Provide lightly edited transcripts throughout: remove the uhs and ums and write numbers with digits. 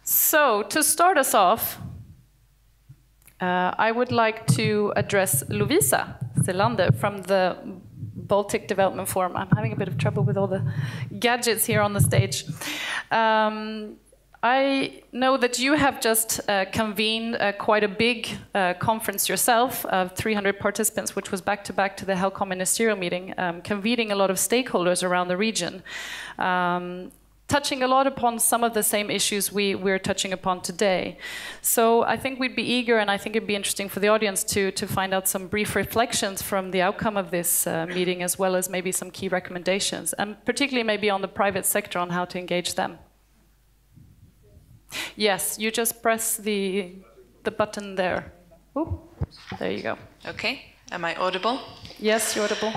So, to start us off, I would like to address Lovisa Selander from the Baltic Development Forum. I'm having a bit of trouble with all the gadgets here on the stage. I know that you have just convened quite a big conference yourself of 300 participants, which was back-to-back to the HELCOM ministerial meeting, convening a lot of stakeholders around the region, touching a lot upon some of the same issues we're touching upon today. So I think we'd be eager, and I think it'd be interesting for the audience to find out some brief reflections from the outcome of this meeting, as well as maybe some key recommendations, and particularly maybe on the private sector on how to engage them. Yes, you just press the button there. Ooh, there you go. Okay, am I audible? Yes, you're audible.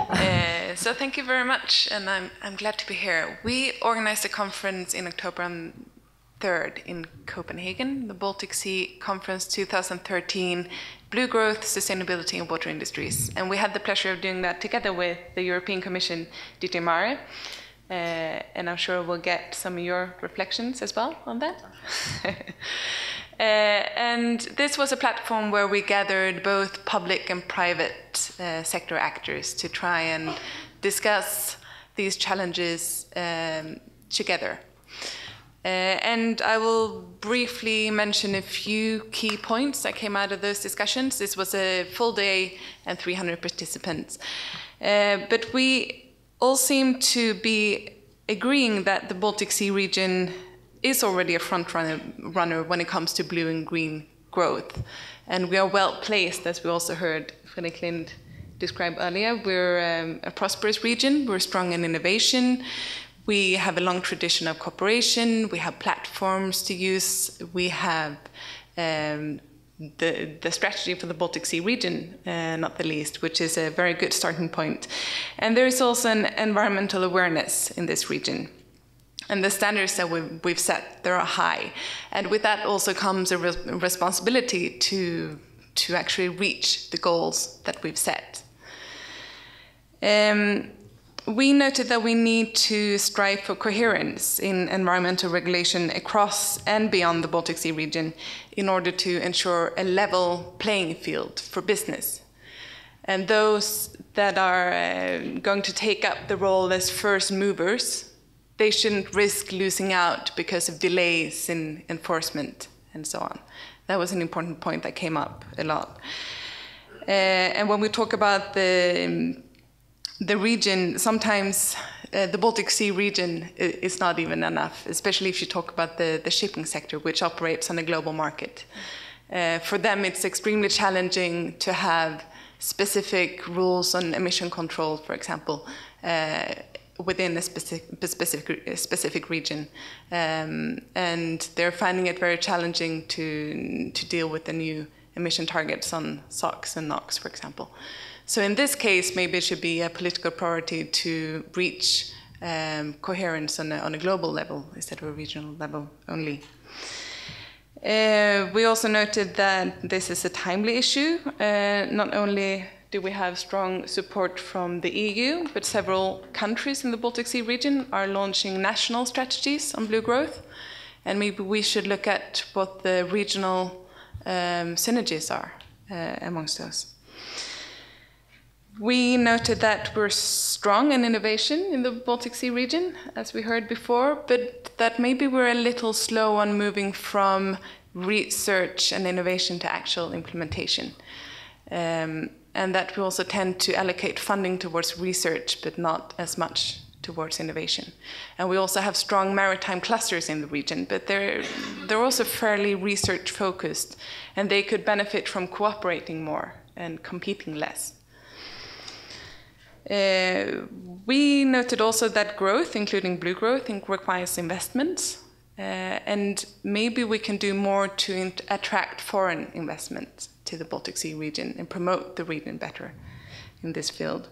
So thank you very much, and I'm glad to be here. We organized a conference in October 3rd in Copenhagen, the Baltic Sea Conference 2013, Blue Growth, Sustainability and Water Industries. And we had the pleasure of doing that together with the European Commission, DG Mare. And I'm sure we'll get some of your reflections as well on that. And this was a platform where we gathered both public and private sector actors to try and discuss these challenges together. And I will briefly mention a few key points that came out of those discussions. This was a full day and 300 participants. But we all seem to be agreeing that the Baltic Sea region is already a front runner when it comes to blue and green growth. And we are well placed, as we also heard Fredrik Lind describe earlier. We're a prosperous region, we're strong in innovation, we have a long tradition of cooperation, we have platforms to use, we have the strategy for the Baltic Sea region, not the least, which is a very good starting point. And there is also an environmental awareness in this region. And the standards that we've set, they are high. And with that also comes a responsibility to actually reach the goals that we've set. We noted that we need to strive for coherence in environmental regulation across and beyond the Baltic Sea region in order to ensure a level playing field for business. And those that are going to take up the role as first movers, they shouldn't risk losing out because of delays in enforcement and so on. That was an important point that came up a lot. And when we talk about the region, sometimes the Baltic Sea region is not even enough, especially if you talk about the shipping sector, which operates on a global market. For them, it's extremely challenging to have specific rules on emission control, for example, within a specific region. And they're finding it very challenging to deal with the new emission targets on SOx and NOx, for example. So in this case, maybe it should be a political priority to reach coherence on a global level instead of a regional level only. We also noted that this is a timely issue. Not only do we have strong support from the EU, but several countries in the Baltic Sea region are launching national strategies on blue growth. And maybe we should look at what the regional synergies are amongst those. We noted that we're strong in innovation in the Baltic Sea region, as we heard before, but that maybe we're a little slow on moving from research and innovation to actual implementation. And that we also tend to allocate funding towards research, but not as much towards innovation. And we also have strong maritime clusters in the region, but they're also fairly research focused, and they could benefit from cooperating more and competing less. We noted also that growth, including blue growth, requires investments, and maybe we can do more to attract foreign investment to the Baltic Sea region and promote the region better in this field.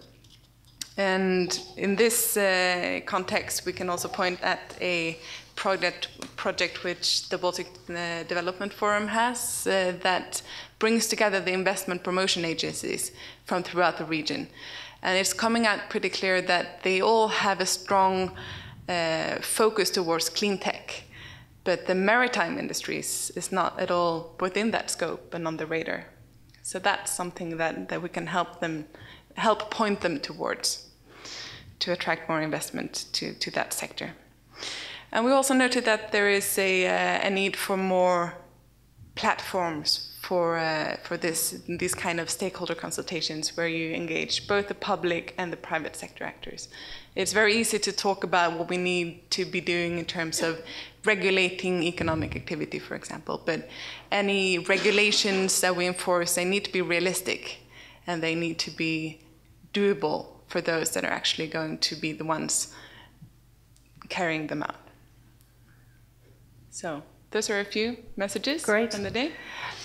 And in this context, we can also point at a project which the Baltic Development Forum has that brings together the investment promotion agencies from throughout the region. And it's coming out pretty clear that they all have a strong focus towards clean tech. But the maritime industries is not at all within that scope and on the radar. So that's something that we can help point them towards to attract more investment to that sector. And we also noted that there is a need for more platforms for these kind of stakeholder consultations where you engage both the public and the private sector actors. It's very easy to talk about what we need to be doing in terms of regulating economic activity, for example, but any regulations that we enforce, they need to be realistic and they need to be doable for those that are actually going to be the ones carrying them out. So those are a few messages from the day.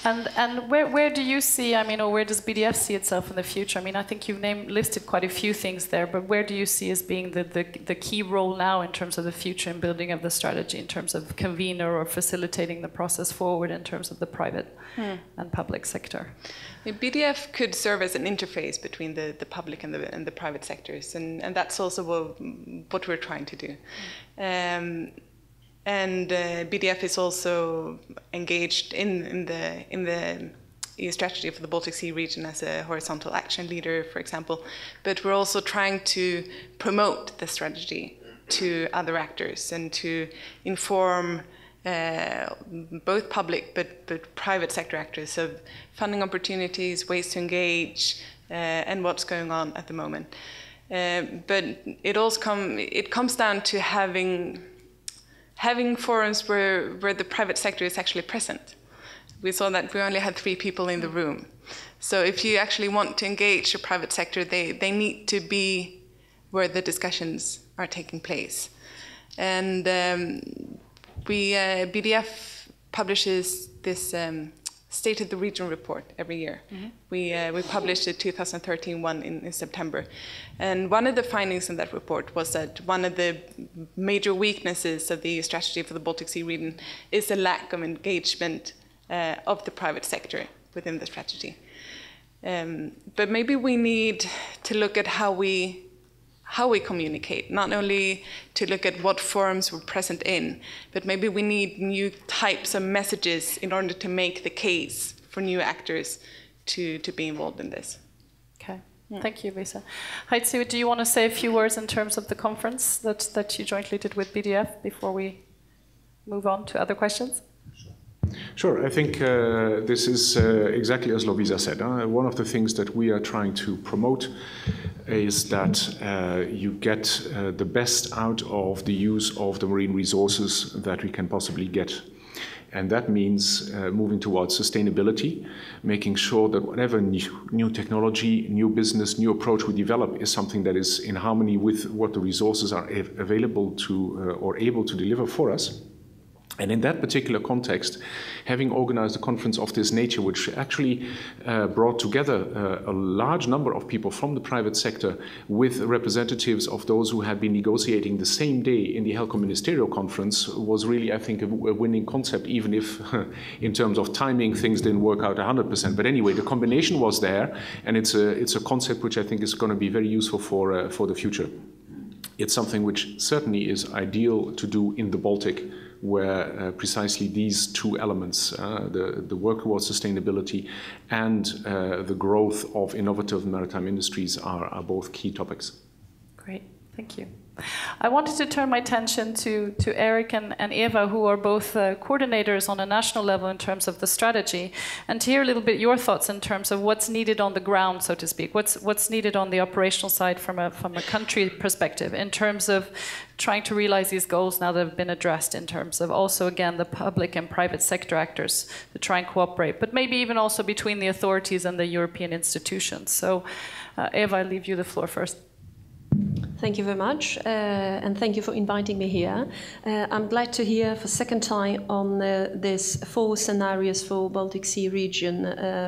And where do you see, I mean, or where does BDF see itself in the future? I mean, I think you've listed quite a few things there, but where do you see as being the key role now in terms of the future and building of the strategy, in terms of convener or facilitating the process forward in terms of the private and public sector? BDF could serve as an interface between the public and the private sectors, and that's also what we're trying to do. And BDF is also engaged in the EU strategy for the Baltic Sea region as a horizontal action leader, for example. But we're also trying to promote the strategy to other actors and to inform both public but private sector actors of funding opportunities, ways to engage, and what's going on at the moment. But it comes down to having forums where the private sector is actually present. We saw that we only had 3 people in the room. So if you actually want to engage the private sector, they need to be where the discussions are taking place. And BDF publishes this State of the Region report every year. We published the 2013 one in September. And one of the findings in that report was that one of the major weaknesses of the strategy for the Baltic Sea region is a lack of engagement of the private sector within the strategy. But maybe we need to look at how we communicate, not only to look at what forums we're present in, but maybe we need new types of messages in order to make the case for new actors to be involved in this. Okay, thank you, Lisa. Heitsi, do you want to say a few words in terms of the conference that you jointly did with BDF before we move on to other questions? Sure, I think this is exactly as Lovisa said. One of the things that we are trying to promote is that you get the best out of the use of the marine resources that we can possibly get. And that means moving towards sustainability, making sure that whatever new technology, new business, new approach we develop is something that is in harmony with what the resources are available to or able to deliver for us. And in that particular context, having organized a conference of this nature, which actually brought together a large number of people from the private sector with representatives of those who had been negotiating the same day in the HELCOM Ministerial Conference, was really, I think, a winning concept, even if in terms of timing things didn't work out 100%. But anyway, the combination was there, and it's a concept which I think is going to be very useful for the future. It's something which certainly is ideal to do in the Baltic, where precisely these 2 elements, the work towards sustainability and the growth of innovative maritime industries are both key topics. Great, thank you. I wanted to turn my attention to Eric and Eva, who are both coordinators on a national level in terms of the strategy, and to hear a little bit your thoughts in terms of what's needed on the ground, so to speak, what's needed on the operational side from a country perspective in terms of trying to realize these goals now that have been addressed, in terms of also, again, the public and private sector actors to try and cooperate, but maybe even also between the authorities and the European institutions. So, Eva, I'll leave you the floor first. Thank you very much, and thank you for inviting me here. I'm glad to hear for the second time on this 4 scenarios for Baltic Sea region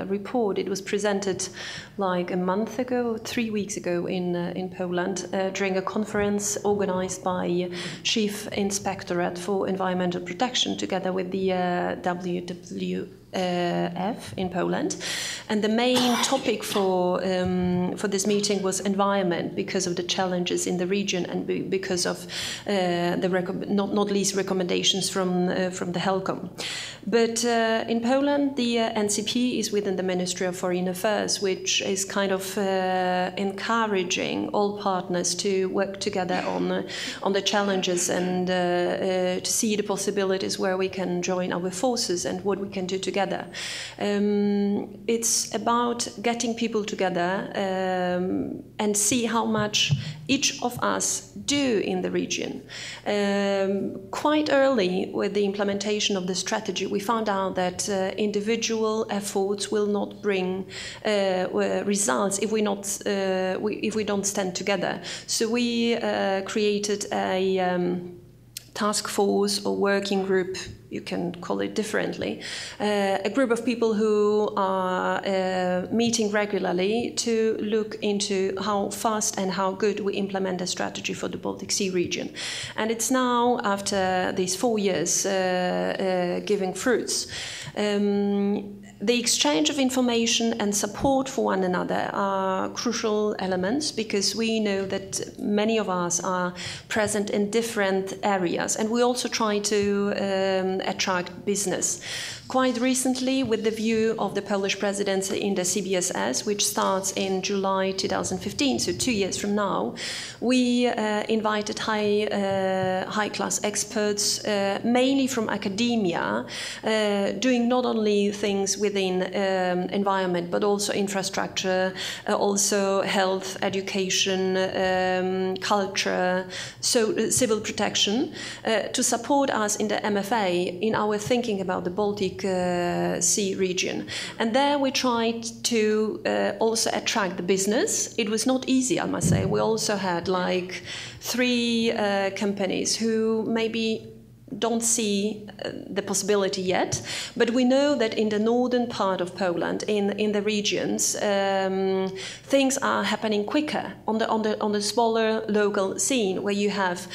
report. It was presented like a month ago, 3 weeks ago in Poland during a conference organized by Chief Inspectorate for Environmental Protection together with the F in Poland, and the main topic for this meeting was environment, because of the challenges in the region and because of not least recommendations from the HELCOM. But in Poland, the NCP is within the Ministry of Foreign Affairs, which is kind of encouraging all partners to work together on the challenges and to see the possibilities where we can join our forces and what we can do together. It's about getting people together and see how much each of us do in the region. Quite early with the implementation of the strategy, we found out that individual efforts will not bring results if we don't stand together. So we created a task force or working group, you can call it differently, a group of people who are meeting regularly to look into how fast and how good we implement a strategy for the Baltic Sea region. And it's now, after these 4 years, giving fruits. The exchange of information and support for one another are crucial elements, because we know that many of us are present in different areas, and we also try to attract business. Quite recently, with the view of the Polish presidency in the CBSS, which starts in July 2015, so 2 years from now, we invited high-class experts, mainly from academia, doing not only things within environment, but also infrastructure, also health, education, culture, so civil protection, to support us in the MFA in our thinking about the Baltic Sea region. And there we tried to also attract the business. It was not easy, I must say. We also had like 3 companies who maybe don't see the possibility yet, but we know that in the northern part of Poland, in the regions, things are happening quicker on the smaller local scene, where you have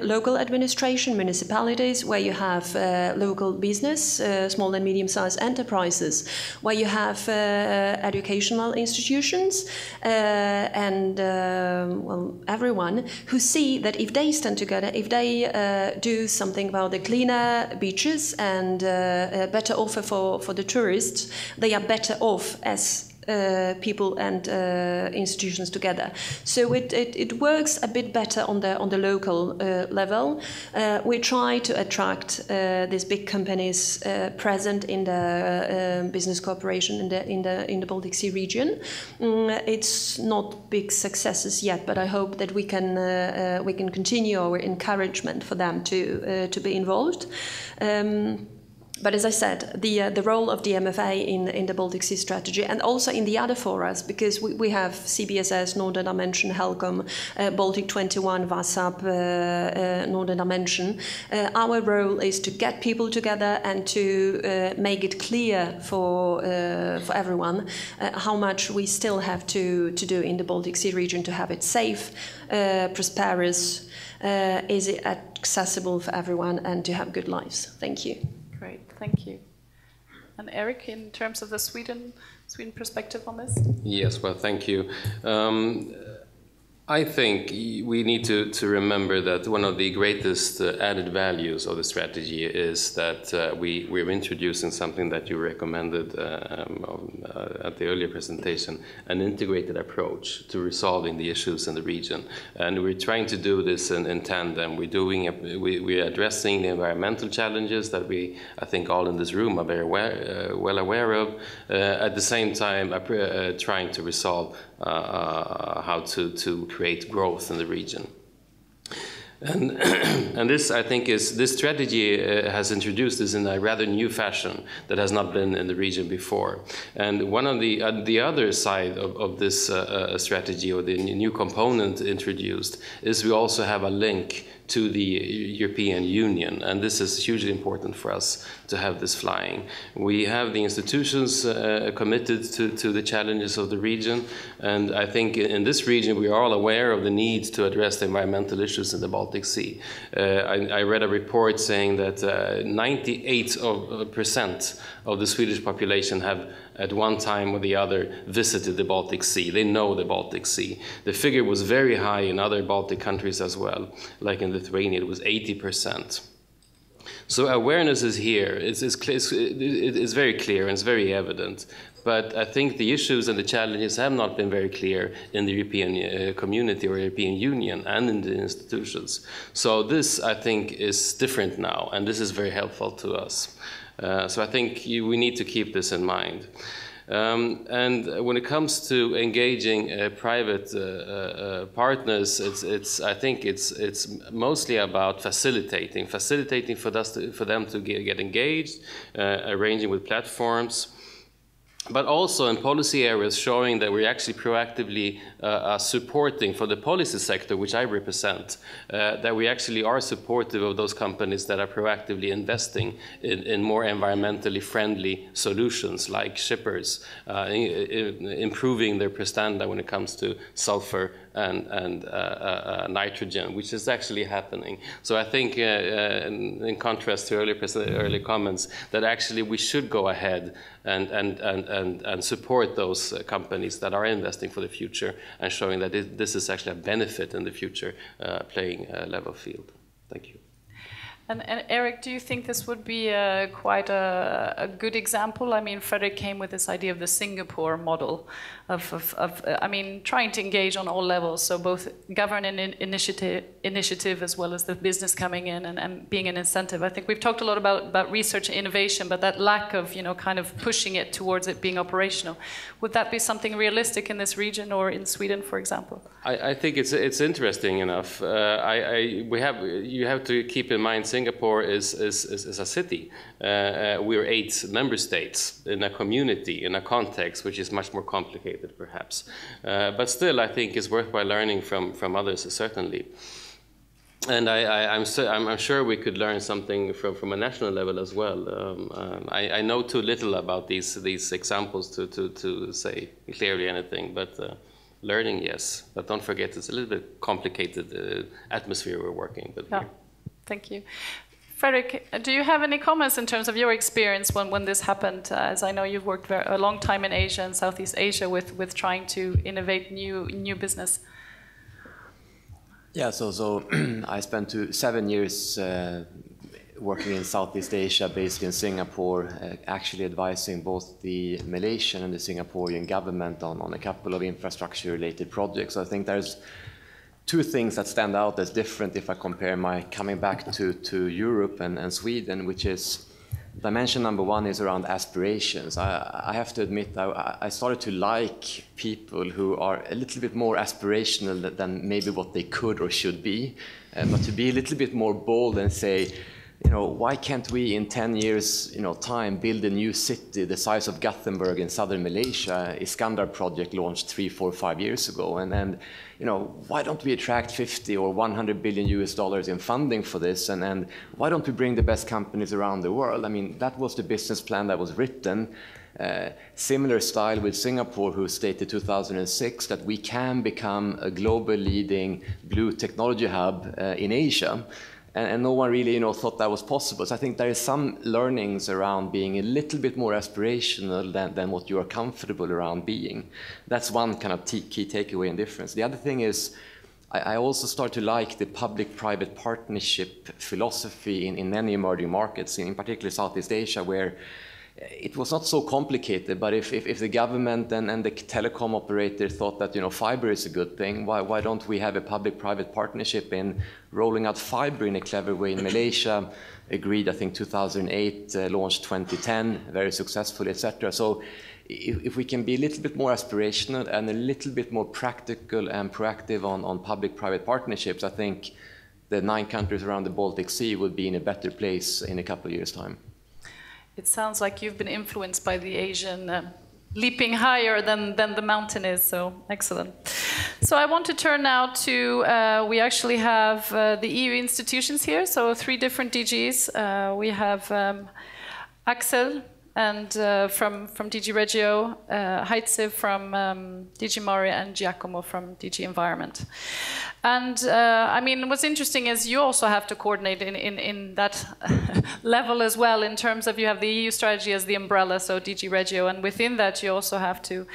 local administration, municipalities, where you have local business, small and medium-sized enterprises, where you have educational institutions and well, everyone who see that if they stand together, if they do something about the cleaner beaches and a better offer for the tourists, they are better off as people and institutions together. So it works a bit better on the local level. We try to attract these big companies present in the business cooperation in the Baltic Sea region. It's not big successes yet, but I hope that we can continue our encouragement for them to be involved. But as I said, the role of the MFA in the Baltic Sea strategy, and also in the other forums, because we have CBSS, Northern Dimension, HELCOM, Baltic 21, VASAP, Northern Dimension. Our role is to get people together and to make it clear for everyone how much we still have to do in the Baltic Sea region to have it safe, prosperous, easy, accessible for everyone, and to have good lives. Thank you. Great, thank you. And Eric, in terms of the Sweden perspective on this? Yes, well, thank you. I think we need to remember that one of the greatest added values of the strategy is that we're introducing something that you recommended at the earlier presentation, an integrated approach to resolving the issues in the region. And we're trying to do this in tandem. We're addressing the environmental challenges that I think all in this room are very well aware of. At the same time, trying to resolve how to create growth in the region. And this, I think, this strategy has introduced this in a rather new fashion that has not been in the region before. And one of the other side of this strategy, or the new component introduced, is we also have a link to the European Union. And this is hugely important for us to have this flying. We have the institutions committed to the challenges of the region. And I think in this region, we are all aware of the need to address the environmental issues in the Baltic Sea. I read a report saying that 98% of the Swedish population have at one time or the other visited the Baltic Sea. They know the Baltic Sea. The figure was very high in other Baltic countries as well. Like in Lithuania, it was 80%. So awareness is here. It's very clear and it's very evident. But I think the issues and the challenges have not been very clear in the European community or European Union and in the institutions. So this, I think, is different now, and this is very helpful to us. So I think we need to keep this in mind. And when it comes to engaging private partners, I think it's mostly about facilitating for them to get engaged, arranging with platforms, but also in policy areas showing that we're actually proactively supporting for the policy sector, which I represent, that we actually are supportive of those companies that are proactively investing in more environmentally friendly solutions like shippers, improving their prestanda when it comes to sulfur and nitrogen, which is actually happening. So I think, in contrast to earlier comments, that actually we should go ahead and support those companies that are investing for the future and showing that this is actually a benefit in the future playing a level field. Thank you. And Eric, do you think this would be quite a good example? I mean, Frederick came with this idea of the Singapore model I mean, trying to engage on all levels, so both government initiative as well as the business coming in and being an incentive. I think we've talked a lot about research and innovation, but that lack of, kind of pushing it towards it being operational. Would that be something realistic in this region or in Sweden, for example? I think it's interesting enough. You have to keep in mind Singapore is a city. We're 8 member states in a community, in a context which is much more complicated, perhaps. But still, I think it's worthwhile learning from others, certainly. And I'm sure we could learn something from a national level as well. I know too little about these examples to say clearly anything, but learning, yes. But don't forget, it's a little bit complicated atmosphere we're working with. Yeah. Thank you. Frederick, do you have any comments in terms of your experience when this happened? As I know you've worked a long time in Asia and Southeast Asia with trying to innovate new business. Yeah, so I spent 7 years working in Southeast Asia, based in Singapore, actually advising both the Malaysian and the Singaporean government on a couple of infrastructure-related projects. So I think there's 2 things that stand out as different if I compare my coming back to Europe and Sweden, which is dimension number 1 is around aspirations. I have to admit I started to like people who are a little bit more aspirational than maybe what they could or should be, but to be a little bit more bold and say, why can't we in 10 years time build a new city the size of Gothenburg in southern Malaysia? Iskandar project launched 3, 4, 5 years ago, and why don't we attract 50 or 100 billion US dollars in funding for this, and why don't we bring the best companies around the world? I mean, that was the business plan that was written. Similar style with Singapore, who stated 2006 that we can become a global leading blue technology hub in Asia. And no one really, thought that was possible. So I think there is some learnings around being a little bit more aspirational than what you are comfortable around being. That's one kind of key takeaway and difference. The other thing is, I also start to like the public-private partnership philosophy in many emerging markets, in particular Southeast Asia, where it was not so complicated, but if the government and the telecom operator thought that fiber is a good thing, why don't we have a public-private partnership in rolling out fiber in a clever way in Malaysia? Agreed, I think 2008, launched 2010, very successful, etc. So if we can be a little bit more aspirational and a little bit more practical and proactive on public-private partnerships, I think the 9 countries around the Baltic Sea would be in a better place in a couple of years' time. It sounds like you've been influenced by the Asian leaping higher than the mountain is, so excellent. So I want to turn now to, we actually have the EU institutions here, so 3 different DGs. We have Axel and from DG Regio, Heitze from DG Mare, and Giacomo from DG Environment. And I mean, what's interesting is you also have to coordinate in that level as well, in terms of you have the EU strategy as the umbrella, so DG Regio, and within that you also have to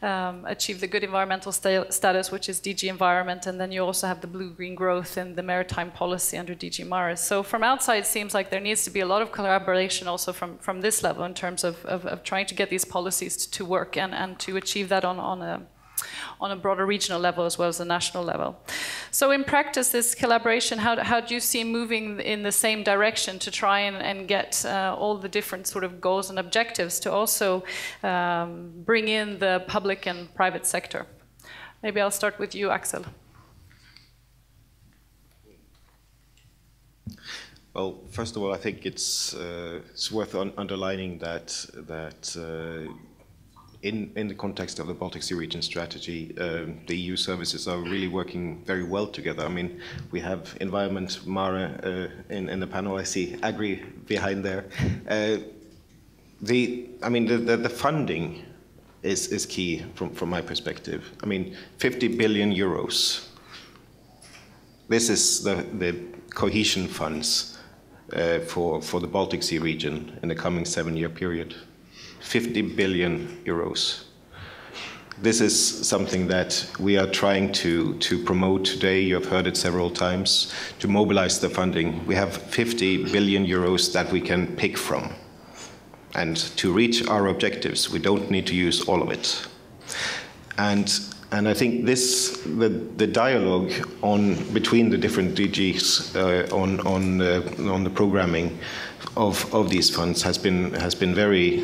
achieve the good environmental status, which is DG Environment, and then you also have the blue-green growth and the maritime policy under DG Mare. So from outside, it seems like there needs to be a lot of collaboration also from this level in terms of trying to get these policies to work and to achieve that on a broader regional level as well as a national level. So in practice, this collaboration, how do you see moving in the same direction to try and get all the different sort of goals and objectives to also bring in the public and private sector? Maybe I'll start with you, Axel. Well, first of all, I think it's worth underlining that in the context of the Baltic Sea Region strategy, the EU services are really working very well together. I mean, we have Environment, Mare in the panel. I see Agri behind there. The funding is key from my perspective. I mean, 50 billion euros. This is the cohesion funds for the Baltic Sea region in the coming 7-year period. 50 billion euros. This is something that we are trying to promote today. You have heard it several times, to mobilize the funding. We have 50 billion euros that we can pick from. And to reach our objectives, we don't need to use all of it. And I think the dialogue between the different DGs on the programming of these funds has been very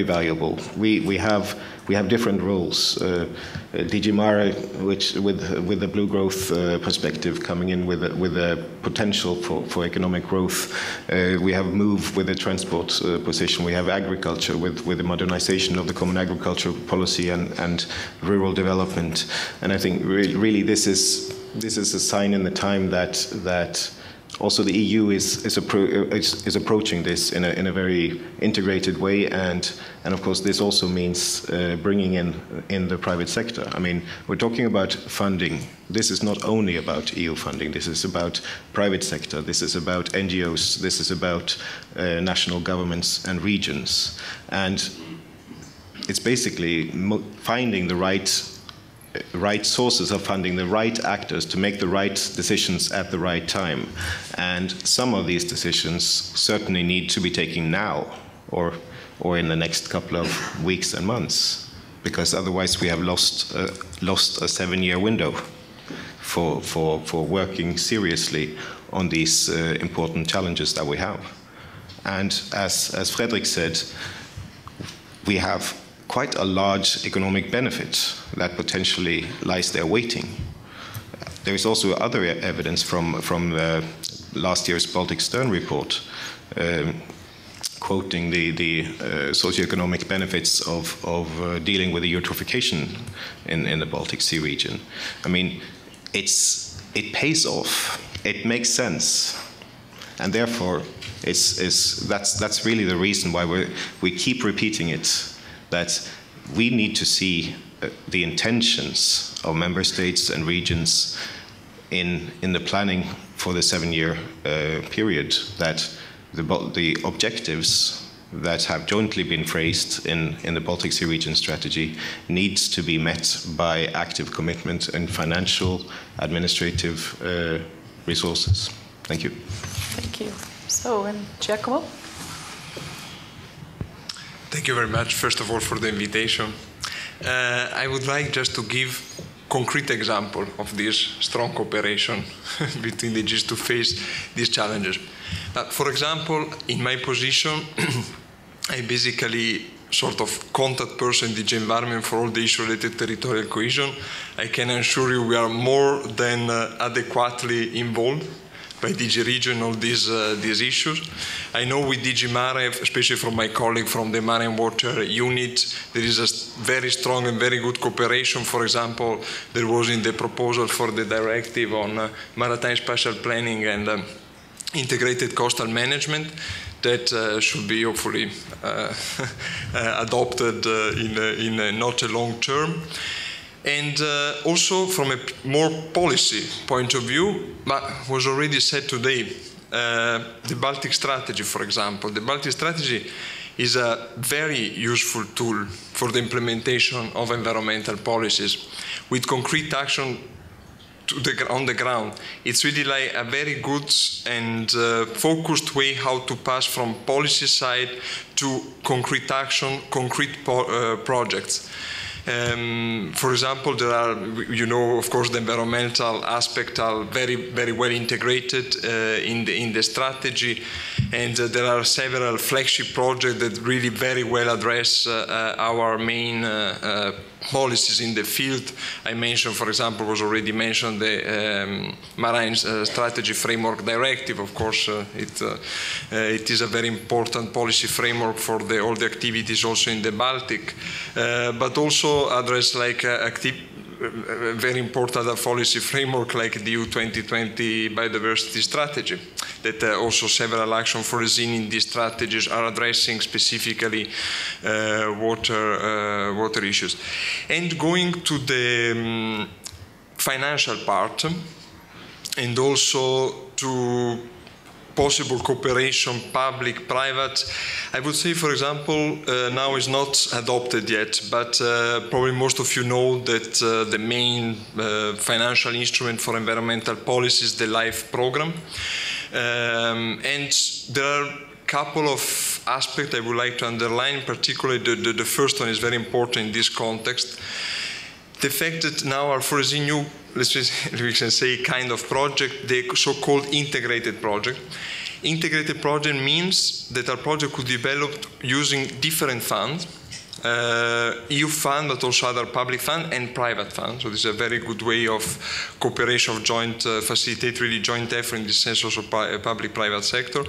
valuable. We have different roles. DG Mare, which with the blue growth perspective, coming in with a potential for economic growth. We have MOVE with the transport position. We have agriculture with the modernization of the common agricultural policy and rural development. And I think really this is a sign in the time that also the EU is approaching this in a very integrated way, and of course this also means bringing in the private sector. I mean, we're talking about funding. This is not only about EU funding. This is about private sector. This is about NGOs. This is about national governments and regions, and it's basically finding the right sources of funding, the right actors to make the right decisions at the right time. And some of these decisions certainly need to be taken now or in the next couple of weeks and months, because otherwise we have lost a 7-year window for working seriously on these important challenges that we have. And as Fredrik said, we have quite a large economic benefit that potentially lies there waiting. There is also other evidence from last year's Baltic Stern report, quoting the socioeconomic benefits of dealing with the eutrophication in the Baltic Sea region. I mean, it pays off. It makes sense, and therefore that's really the reason why we keep repeating it. That we need to see the intentions of member states and regions in the planning for the 7-year period, that the objectives that have jointly been phrased in the Baltic Sea Region strategy needs to be met by active commitment and financial, administrative resources. Thank you. Thank you. So, and Giacomo? Thank you very much, first of all, for the invitation. I would like just to give concrete example of this strong cooperation between the DGs to face these challenges. For example, in my position, I basically sort of contact person in DG Environment for all the issues related to territorial cohesion. I can assure you we are more than adequately involved. DG Region all these issues. I know with DG Mare, especially from my colleague from the Marine Water Unit, there is a very strong and very good cooperation. For example, there was in the proposal for the directive on maritime spatial planning and integrated coastal management that should be hopefully adopted in not a long term. And also from a more policy point of view, but was already said today, the Baltic strategy, for example. The Baltic strategy is a very useful tool for the implementation of environmental policies with concrete action on the ground. It's really like a very good and focused way how to pass from policy side to concrete action, concrete projects. For example, there are, you know, of course, the environmental aspect are very well integrated in the strategy, and there are several flagship projects that really very well address our main policies in the field. I mentioned, for example, was already mentioned the Marine Strategy Framework Directive. Of course, it is a very important policy framework for all the activities also in the Baltic, but also address like very important policy framework like the EU 2020 biodiversity strategy, that also several actions foreseen in these strategies are addressing specifically water issues. And going to the financial part, and also to possible cooperation, public, private. I would say, for example, now is not adopted yet, but probably most of you know that the main financial instrument for environmental policy is the LIFE program. And there are a couple of aspects I would like to underline, particularly the first one is very important in this context. The fact that now are foreseen new, we can say, kind of project, the so-called integrated project. Integrated project means that our project could be developed using different funds, EU fund, but also other public fund and private funds. So this is a very good way of cooperation, of joint, facilitate really joint effort in the sense also public-private sector.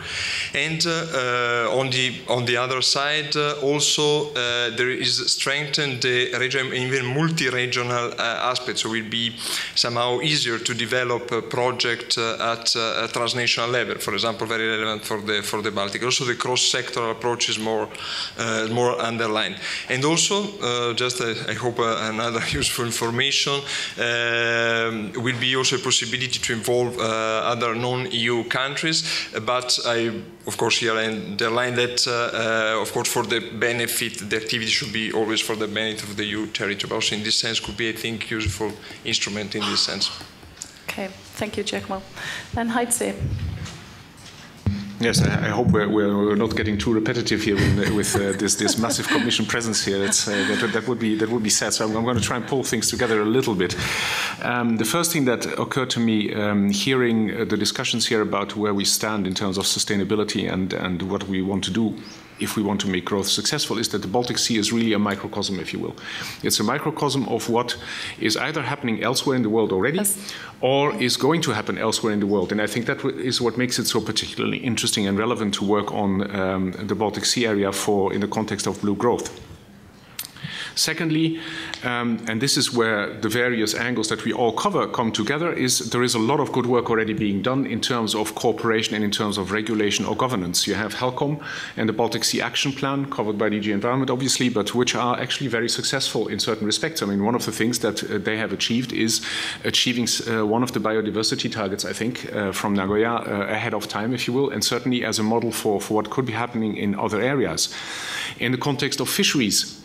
And on the other side, also there is strengthened the region, even multi-regional aspect. So it will be somehow easier to develop a project at a transnational level. For example, very relevant for the Baltic. Also, the cross-sectoral approach is more underlined. And also, just I hope another useful information, will be also a possibility to involve other non-EU countries, but I, of course, here underline that, of course, for the benefit, the activity should be always for the benefit of the EU territory, but also in this sense could be, I think, useful instrument in this sense. Okay, thank you, Giacomo. And Heitze. Yes, I hope we're not getting too repetitive here with this massive Commission presence here. That would be sad. So I'm going to try and pull things together a little bit. The first thing that occurred to me, hearing the discussions here about where we stand in terms of sustainability and what we want to do if we want to make growth successful, is that the Baltic Sea is really a microcosm, if you will. It's a microcosm of what is either happening elsewhere in the world already, yes, or is going to happen elsewhere in the world. And I think that is what makes it so particularly interesting and relevant to work on the Baltic Sea area in the context of blue growth. Secondly, and this is where the various angles that we all cover come together, is there is a lot of good work already being done in terms of cooperation and in terms of regulation or governance. You have HELCOM and the Baltic Sea Action Plan, covered by DG Environment, obviously, but which are actually very successful in certain respects. I mean, one of the things that they have achieved is achieving one of the biodiversity targets, I think, from Nagoya ahead of time, if you will, and certainly as a model for what could be happening in other areas. In the context of fisheries,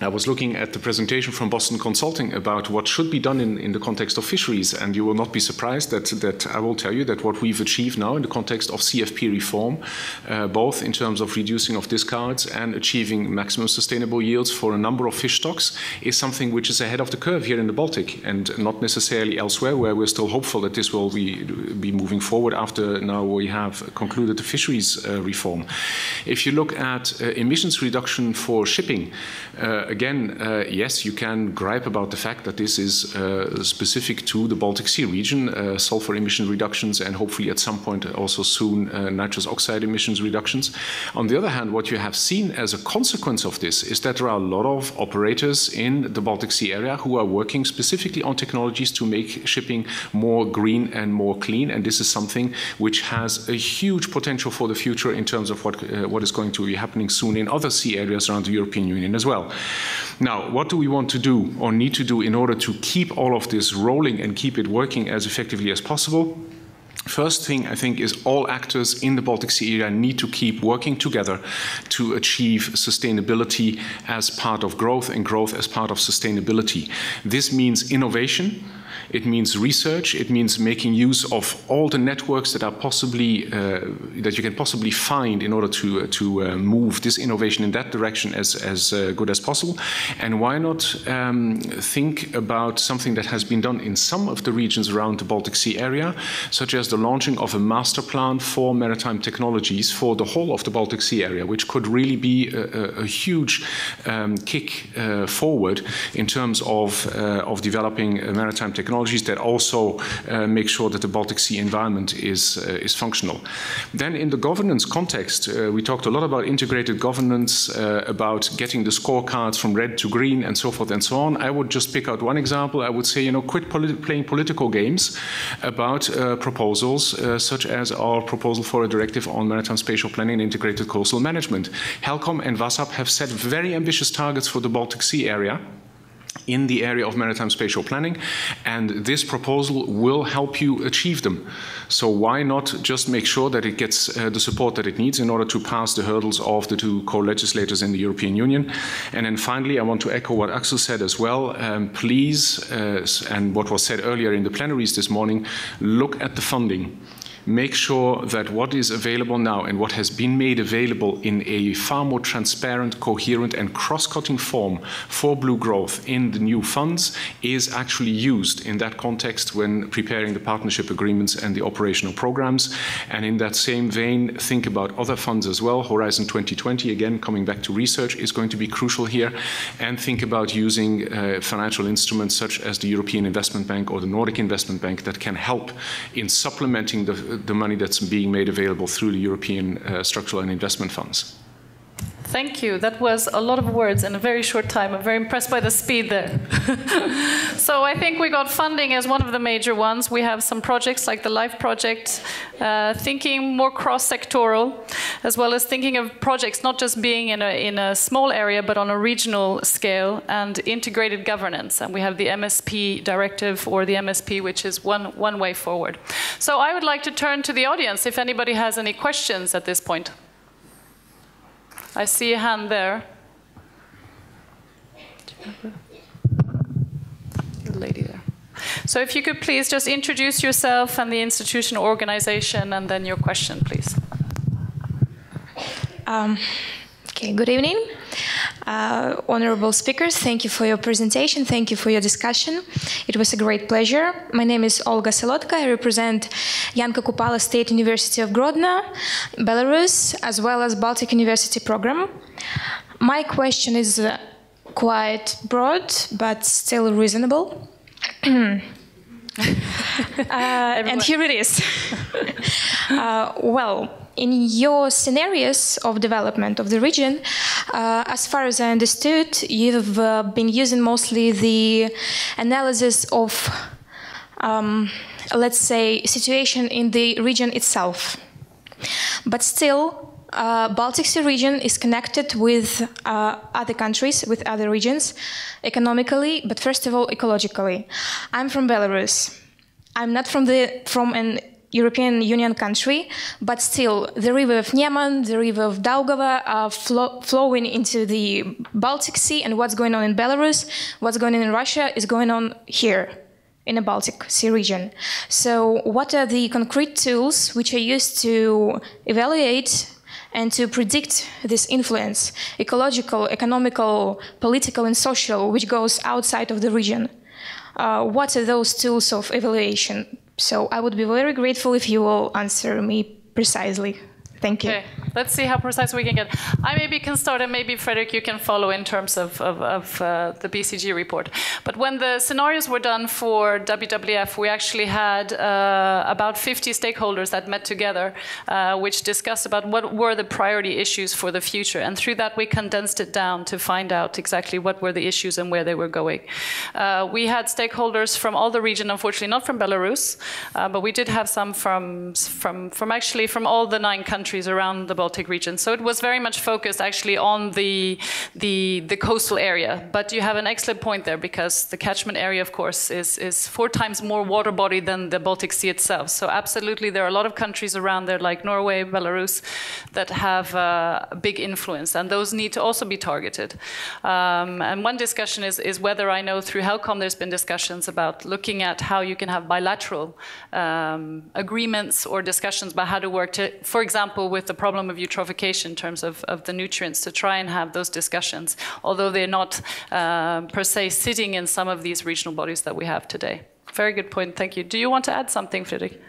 I was looking at the presentation from Boston Consulting about what should be done in the context of fisheries, and you will not be surprised that I will tell you that what we've achieved now in the context of CFP reform, both in terms of reducing of discards and achieving maximum sustainable yields for a number of fish stocks, is something which is ahead of the curve here in the Baltic, and not necessarily elsewhere, where we're still hopeful that this will be moving forward after now we have concluded the fisheries reform. If you look at emissions reduction for shipping, again, yes, you can gripe about the fact that this is specific to the Baltic Sea region, sulfur emission reductions, and hopefully at some point also soon nitrous oxide emissions reductions. On the other hand, what you have seen as a consequence of this is that there are a lot of operators in the Baltic Sea area who are working specifically on technologies to make shipping more green and more clean, and this is something which has a huge potential for the future in terms of what is going to be happening soon in other sea areas around the European Union as well. Now, what do we want to do or need to do in order to keep all of this rolling and keep it working as effectively as possible? First thing, I think, is all actors in the Baltic Sea area need to keep working together to achieve sustainability as part of growth and growth as part of sustainability. This means innovation. It means research. It means making use of all the networks that are possibly that you can possibly find in order to move this innovation in that direction as good as possible. And why not think about something that has been done in some of the regions around the Baltic Sea area, such as the launching of a master plan for maritime technologies for the whole of the Baltic Sea area, which could really be a huge kick forward in terms of developing maritime technologies that also make sure that the Baltic Sea environment is functional. Then in the governance context, we talked a lot about integrated governance, about getting the scorecards from red to green and so forth and so on. I would just pick out one example. I would say, quit playing political games about proposals such as our proposal for a directive on maritime spatial planning and integrated coastal management. HELCOM and WASAP have set very ambitious targets for the Baltic Sea area in the area of maritime spatial planning, and this proposal will help you achieve them. So why not just make sure that it gets the support that it needs in order to pass the hurdles of the two co-legislators in the European Union. And then finally, I want to echo what Axel said as well. Please, and what was said earlier in the plenaries this morning, look at the funding. Make sure that what is available now and what has been made available in a far more transparent, coherent and cross-cutting form for blue growth in the new funds is actually used in that context when preparing the partnership agreements and the operational programs. And in that same vein, think about other funds as well. Horizon 2020, again, coming back to research, is going to be crucial here. And think about using financial instruments such as the European Investment Bank or the Nordic Investment Bank that can help in supplementing the money that's being made available through the European structural and investment funds. Thank you. That was a lot of words in a very short time. I'm very impressed by the speed there. So I think we got funding as one of the major ones. We have some projects like the LIFE project, thinking more cross-sectoral, as well as thinking of projects not just being in a small area, but on a regional scale, and integrated governance. And we have the MSP directive, or the MSP, which is one way forward. So I would like to turn to the audience if anybody has any questions at this point. I see a hand there. The lady there. So if you could please just introduce yourself and the institution or organization, and then your question, please. Okay, good evening. Honorable speakers, thank you for your presentation, thank you for your discussion. It was a great pleasure. My name is Olga Solotka. I represent Yanka Kupala State University of Grodno, Belarus, as well as Baltic University program. My question is quite broad, but still reasonable. And here it is. Well, in your scenarios of development of the region, as far as I understood, you've been using mostly the analysis of, let's say, situation in the region itself. But still, Baltic Sea region is connected with other countries, with other regions, economically, but first of all, ecologically. I'm from Belarus. I'm not from an European Union country, but still, the river of Neman, the river of Daugava are flowing into the Baltic Sea, and what's going on in Belarus, what's going on in Russia is going on here in the Baltic Sea region. So what are the concrete tools which are used to evaluate and to predict this influence, ecological, economical, political, and social, which goes outside of the region? What are those tools of evaluation? So I would be very grateful if you will answer me precisely. Thank you. Okay, let's see how precise we can get. I maybe can start, and maybe Fredrik, you can follow in terms of the BCG report. But when the scenarios were done for WWF, we actually had about 50 stakeholders that met together, which discussed about what were the priority issues for the future. And through that, we condensed it down to find out exactly what were the issues and where they were going. We had stakeholders from all the region, unfortunately not from Belarus, but we did have some from all the 9 countries around the Baltic region. So it was very much focused actually on the coastal area. But you have an excellent point there, because the catchment area, of course, is 4 times more water body than the Baltic Sea itself. So absolutely, there are a lot of countries around there, like Norway, Belarus, that have a big influence, and those need to also be targeted. And one discussion is whether, I know through HELCOM there's been discussions about looking at how you can have bilateral agreements or discussions about how to work to, for example, with the problem of eutrophication in terms of the nutrients, to try and have those discussions, although they're not per se sitting in some of these regional bodies that we have today. Very good point, thank you. Do you want to add something, Fredrik?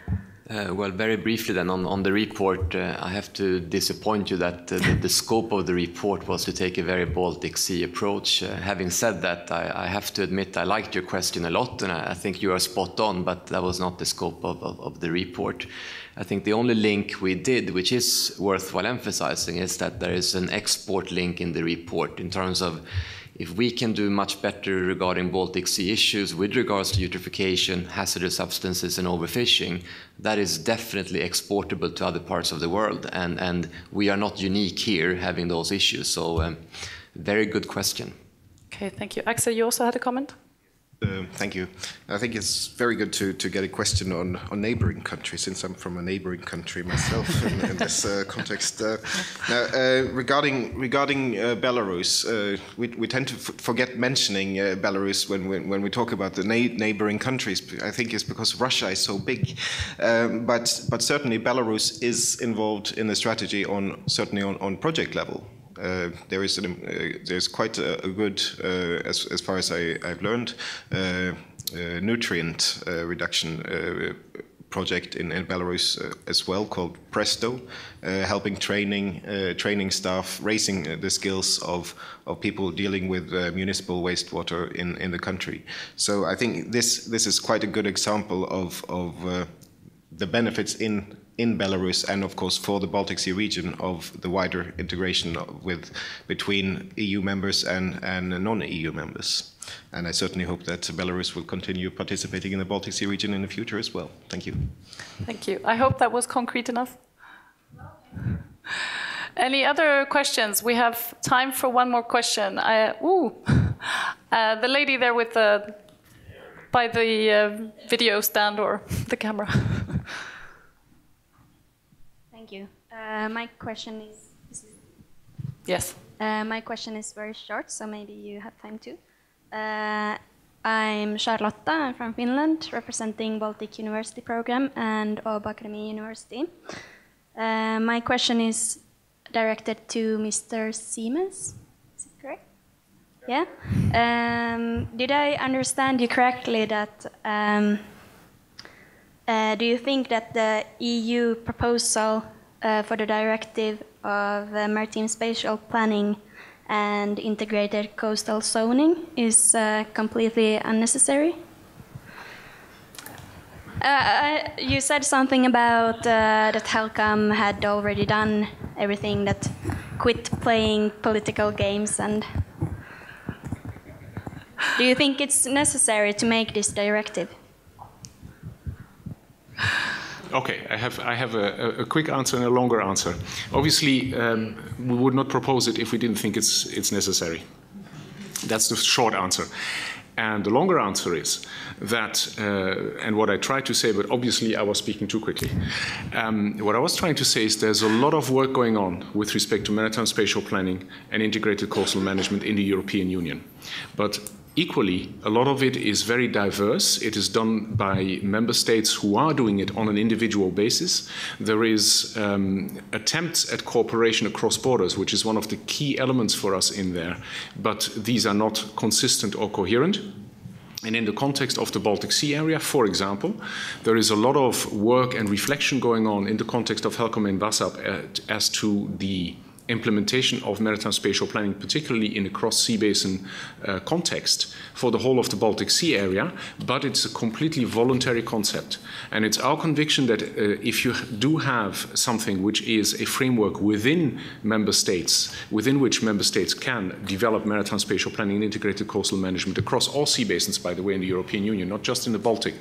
Well, very briefly then, on the report, I have to disappoint you that the scope of the report was to take a very Baltic Sea approach. Having said that, I have to admit I liked your question a lot, and I think you are spot on, but that was not the scope of the report. I think the only link we did, which is worthwhile emphasizing, is that there is an export link in the report in terms of if we can do much better regarding Baltic Sea issues with regards to eutrophication, hazardous substances and overfishing, that is definitely exportable to other parts of the world. And we are not unique here having those issues. So very good question. Okay, thank you. Axel, you also had a comment? Thank you. I think it's very good to get a question on neighboring countries, since I'm from a neighboring country myself in this context. Now, regarding Belarus, we tend to forget mentioning Belarus when we talk about the neighboring countries. I think it's because Russia is so big, but certainly Belarus is involved in the strategy certainly on project level. There's quite a good, as far as I've learned, nutrient reduction project in Belarus as well, called Presto, helping training staff, raising the skills of people dealing with municipal wastewater in the country. So I think this is quite a good example of the benefits in Belarus, and of course for the Baltic Sea region, of the wider integration between EU members and non-EU members. And I certainly hope that Belarus will continue participating in the Baltic Sea region in the future as well. Thank you. Thank you. I hope that was concrete enough. Any other questions? We have time for one more question. The lady there with by the video stand or the camera. Thank you. My question is yes. My question is very short, so maybe you have time too. I'm Charlotta. I'm from Finland, representing Baltic University Program and Åbo Academy University. My question is directed to Mr. Siemens. Is it correct? Yeah. Did I understand you correctly that? Do you think that the EU proposal for the directive of maritime spatial planning and integrated coastal zoning is completely unnecessary? You said something about that HELCOM had already done everything, that quit playing political games, and do you think it's necessary to make this directive? Okay, I have a quick answer and a longer answer. Obviously, we would not propose it if we didn't think it's necessary. That's the short answer. And the longer answer is that, and what I tried to say, but obviously I was speaking too quickly. What I was trying to say is there's a lot of work going on with respect to maritime spatial planning and integrated coastal management in the European Union. But equally, a lot of it is very diverse. It is done by member states who are doing it on an individual basis. There is attempts at cooperation across borders, which is one of the key elements for us in there, but these are not consistent or coherent. And in the context of the Baltic Sea area, for example, there is a lot of work and reflection going on in the context of HELCOM and VASAP as to the implementation of maritime spatial planning, particularly in a cross-sea basin context for the whole of the Baltic Sea area, but it's a completely voluntary concept. And it's our conviction that if you do have something which is a framework within member states, within which member states can develop maritime spatial planning and integrated coastal management across all sea basins, by the way, in the European Union, not just in the Baltic.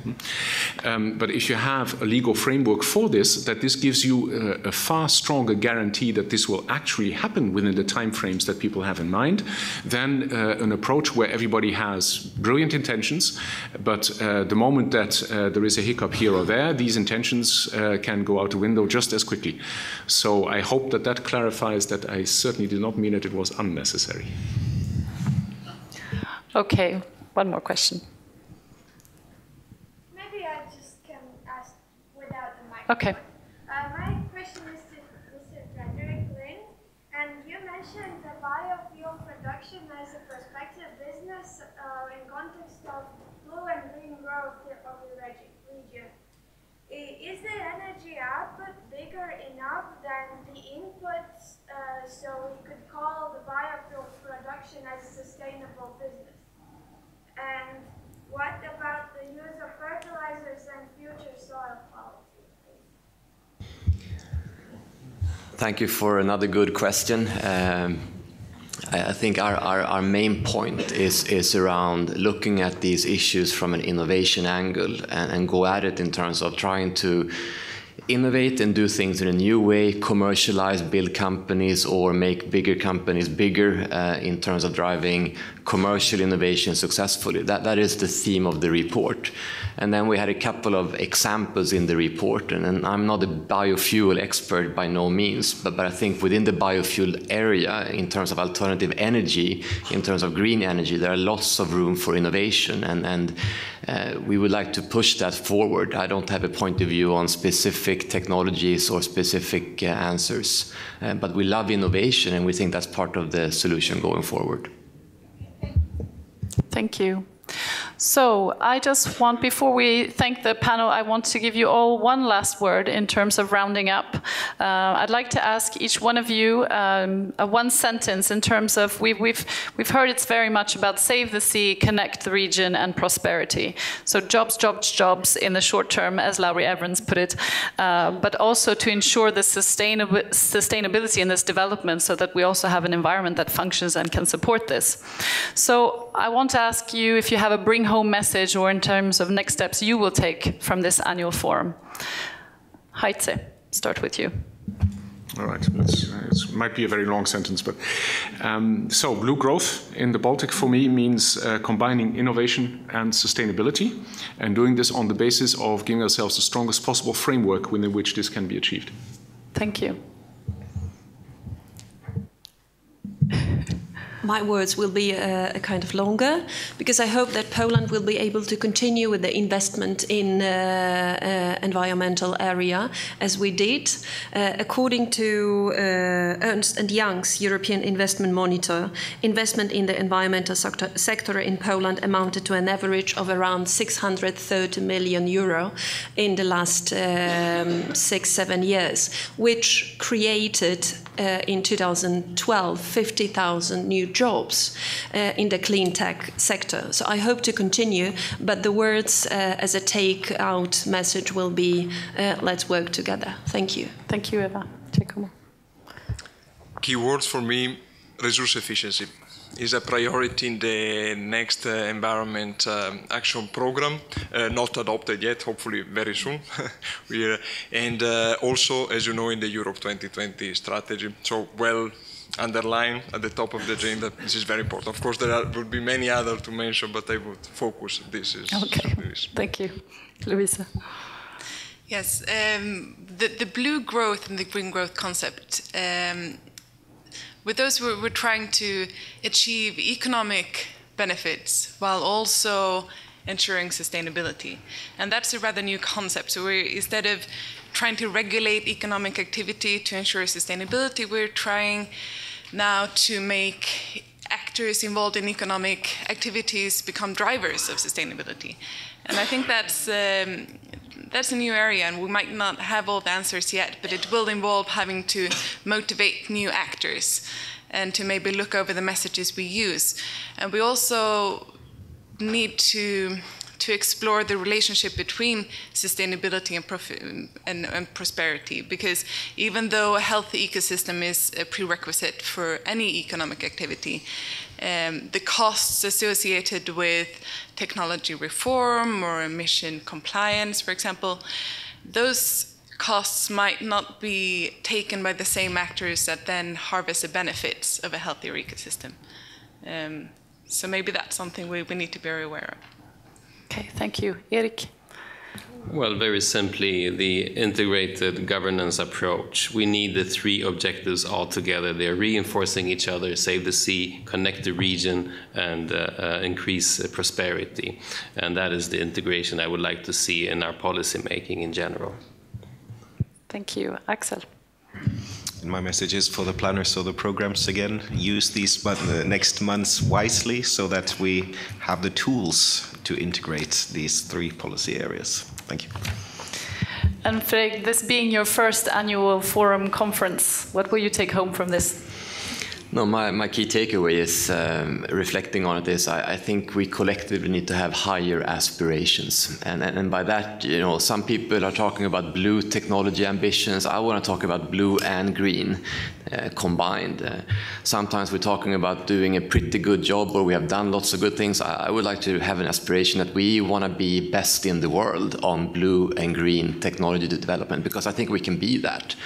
But if you have a legal framework for this, that this gives you a far stronger guarantee that this will actually happen within the timeframes that people have in mind, than an approach where everybody has brilliant intentions, but the moment that there is a hiccup here or there, these intentions can go out the window just as quickly. So I hope that that clarifies that I certainly did not mean that it was unnecessary. Okay, one more question. Maybe I just can ask without the microphone. Okay. My question is to Mr. Frederick Lin, and you mentioned the biofuel production as a prospective business in context of blue and green growth of the region. Is the energy output bigger enough than the inputs so we could call the biofuel production as a sustainable business? And what about the use of fertilizers and future soil quality? Thank you for another good question. I think our main point is around looking at these issues from an innovation angle and go at it in terms of trying to innovate and do things in a new way, commercialize, build companies, or make bigger companies bigger in terms of driving commercial innovation successfully. That is the theme of the report. And then we had a couple of examples in the report, and I'm not a biofuel expert by no means, but I think within the biofuel area, in terms of alternative energy, in terms of green energy, there are lots of room for innovation, and we would like to push that forward. I don't have a point of view on specific technologies or specific answers, but we love innovation, and we think that's part of the solution going forward. Thank you. So I just want, before we thank the panel, I want to give you all one last word in terms of rounding up. I'd like to ask each one of you one sentence in terms of, we've heard it's very much about save the sea, connect the region, and prosperity. So jobs, jobs, jobs in the short term, as Lowry Evans put it, but also to ensure the sustainability in this development so that we also have an environment that functions and can support this. So I want to ask you if you have a bring home message or in terms of next steps you will take from this annual forum. Heitze, start with you. All right, it might be a very long sentence, but so blue growth in the Baltic for me means combining innovation and sustainability, and doing this on the basis of giving ourselves the strongest possible framework within which this can be achieved. Thank you. My words will be a kind of longer, because I hope that Poland will be able to continue with the investment in environmental area as we did. According to Ernst & Young's European Investment Monitor, investment in the environmental sector in Poland amounted to an average of around 630 million euro in the last 6-7 years, which created in 2012 50,000 new jobs in the clean tech sector. So I hope to continue, but the words as a take-out message will be let's work together. Thank you. Thank you, Eva. Giacomo. Key words for me: resource efficiency is a priority in the next environment action program, not adopted yet, hopefully very soon. And also, as you know, in the Europe 2020 strategy. So well underlined at the top of the agenda. This is very important. Of course, there will be many others to mention, but I would focus. This is okay. Thank you, Luisa. Yes, the blue growth and the green growth concept. With those, we're trying to achieve economic benefits while also ensuring sustainability. And that's a rather new concept. So instead of trying to regulate economic activity to ensure sustainability, we're trying now to make actors involved in economic activities become drivers of sustainability. And I think that's a new area, and we might not have all the answers yet, but it will involve having to motivate new actors and to maybe look over the messages we use. And we also need to explore the relationship between sustainability and prosperity, because even though a healthy ecosystem is a prerequisite for any economic activity, the costs associated with technology reform or emission compliance, for example, those costs might not be taken by the same actors that then harvest the benefits of a healthier ecosystem. So maybe that's something we need to be very aware of. Okay, thank you. Erik? Well, very simply, the integrated governance approach. We need the three objectives all together. They're reinforcing each other: save the sea, connect the region, and increase prosperity. And that is the integration I would like to see in our policy making in general. Thank you. Axel? And my message is for the planners of the programs again: use these next months wisely so that we have the tools to integrate these three policy areas. Thank you. And Fredrik, this being your first annual forum conference, what will you take home from this? No, my key takeaway is, reflecting on it, is I think we collectively need to have higher aspirations. And by that, you know, some people are talking about blue technology ambitions. I want to talk about blue and green combined. Sometimes we're talking about doing a pretty good job, or we have done lots of good things. I would like to have an aspiration that we want to be best in the world on blue and green technology development, because I think we can be that.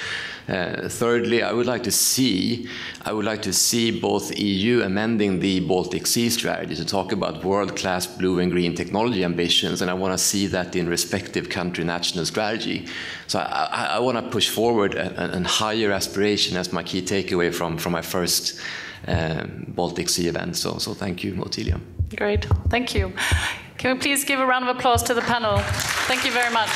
Thirdly, I would like to see both EU amending the Baltic Sea strategy to talk about world-class blue and green technology ambitions, and I want to see that in respective country national strategy. So I want to push forward a higher aspiration as my key takeaway from my first Baltic Sea event. So thank you, Ottilia. Great, thank you. Can we please give a round of applause to the panel? Thank you very much.